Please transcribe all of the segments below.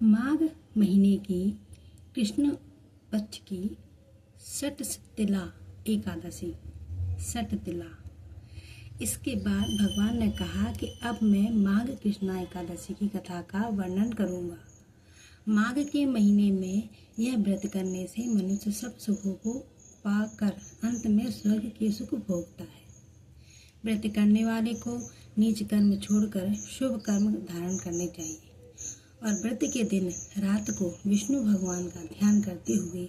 माघ महीने की कृष्ण पक्ष की षटतिला एकादशी। षटतिला। इसके बाद भगवान ने कहा कि अब मैं माघ कृष्णा एकादशी की कथा का वर्णन करूंगा। माघ के महीने में यह व्रत करने से मनुष्य सब सुखों को पाकर अंत में स्वर्ग के सुख भोगता है। व्रत करने वाले को नीच कर्म छोड़कर शुभ कर्म धारण करने चाहिए और व्रत के दिन रात को विष्णु भगवान का ध्यान करते हुए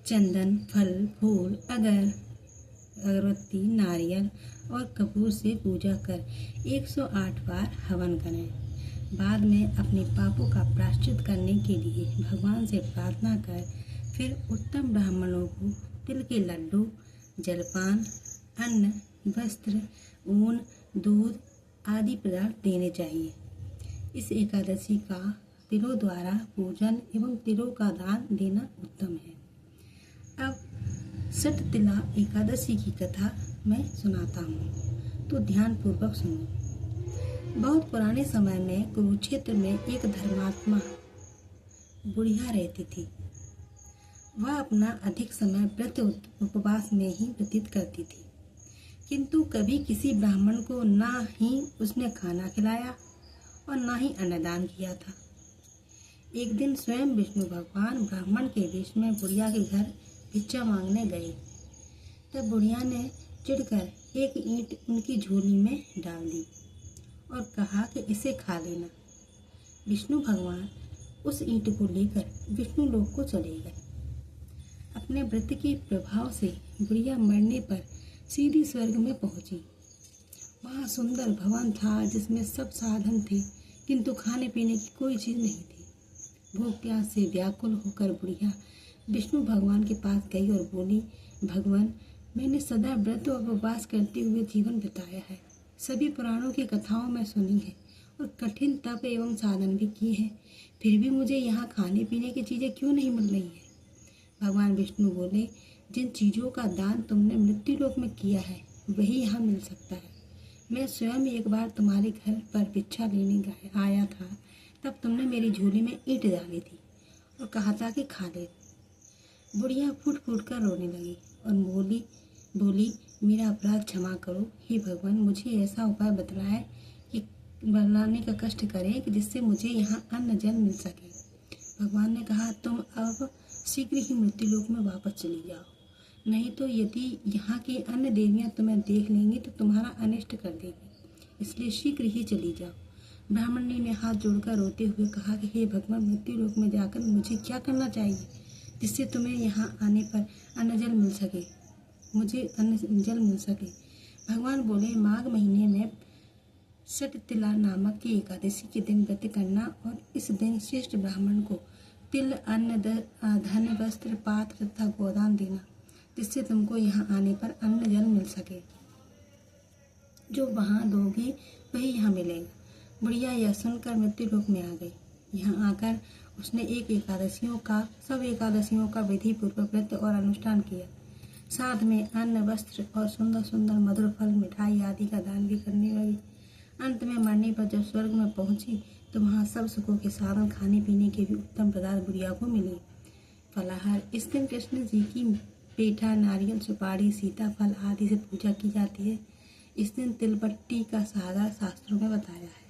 चंदन, फल, फूल, अगरबत्ती, नारियल और कपूर से पूजा कर 108 बार हवन करें। बाद में अपने पापों का प्रायश्चित करने के लिए भगवान से प्रार्थना कर फिर उत्तम ब्राह्मणों को तिल के लड्डू, जलपान, अन्न, वस्त्र, ऊन, दूध आदि पदार्थ देने चाहिए। इस एकादशी का तिलों द्वारा पूजन एवं तिलों का दान देना उत्तम है। अब षटतिला एकादशी की कथा मैं सुनाता हूँ, तो ध्यान पूर्वक सुनो। बहुत पुराने समय में कुरुक्षेत्र में एक धर्मात्मा बुढ़िया रहती थी। वह अपना अधिक समय व्रत उपवास में ही व्यतीत करती थी, किंतु कभी किसी ब्राह्मण को ना ही उसने खाना खिलाया और ना ही अन्नदान किया था। एक दिन स्वयं विष्णु भगवान ब्राह्मण के वेश में बुढ़िया के घर भिक्षा मांगने गए। तब बुढ़िया ने चिढ़कर एक ईंट उनकी झोली में डाल दी और कहा कि इसे खा लेना। विष्णु भगवान उस ईंट को लेकर विष्णु लोक को चले गए। अपने व्रत के प्रभाव से बुढ़िया मरने पर सीधी स्वर्ग में पहुंची। वहाँ सुंदर भवन था जिसमें सब साधन थे, किंतु खाने पीने की कोई चीज नहीं थी। भूख प्यास से व्याकुल होकर बुढ़िया विष्णु भगवान के पास गई और बोली, भगवान, मैंने सदा व्रत और उपवास करते हुए जीवन बिताया है। सभी पुराणों की कथाओं में सुनी है और कठिन तप एवं साधन भी किए हैं, फिर भी मुझे यहाँ खाने पीने की चीजें क्यों नहीं मिल रही है? भगवान विष्णु बोले, जिन चीजों का दान तुमने मृत्यु लोक में किया है वही यहाँ मिल सकता है। मैं स्वयं एक बार तुम्हारे घर पर भिक्षा लेने आया था, तब तुमने मेरी झोली में ईंट डाली थी और कहा था कि खा ले। बुढ़िया फूट फूट कर रोने लगी और बोली, मेरा अपराध क्षमा करो। हे भगवान, मुझे ऐसा उपाय बतलाए कि बनाने का कष्ट करें कि जिससे मुझे यहाँ अन्न जल मिल सके। भगवान ने कहा, तुम अब शीघ्र ही मृत्यु लोक में वापस चली जाओ, नहीं तो यदि यहाँ की अन्य देवियाँ तुम्हें देख लेंगी तो तुम्हारा अनिष्ट कर देगी, इसलिए शीघ्र ही चली जाओ। ब्राह्मणी ने हाथ जोड़कर रोते हुए कहा कि हे भगवान, मृत्यु लोक में जाकर मुझे क्या करना चाहिए जिससे तुम्हें यहाँ आने पर अन्न जल मिल सके, मुझे अन्न जल मिल सके। भगवान बोले, माघ महीने में षटतिला नामक की एकादशी के दिन व्रत करना और इस दिन श्रेष्ठ ब्राह्मण को तिल, अन्न, धन, वस्त्र, पात्र तथा गोदान देना, जिससे तुमको यहाँ आने पर अन्न जल मिल सके। जो वहाँ दोगे वही यहाँ मिलेगा। बुढ़िया यह सुनकर मृत्यु लोक में आ गई। यहाँ आकर उसने सब एकादशियों का विधि पूर्वक व्रत और अनुष्ठान किया। साथ में अन्न, वस्त्र और सुंदर सुंदर मधुर फल, मिठाई आदि का दान भी करने लगी। अंत में मरने पर जब स्वर्ग में पहुंची तो वहाँ सब सुखों के साधन, खाने पीने के भी उत्तम पदार्थ बुढ़िया को मिले। फलाहार। इस दिन कृष्ण जी की पेठा, नारियल, सुपारी, सीताफल आदि से पूजा की जाती है। इस दिन तिलबट्टी का सागा शास्त्रों में बताया है।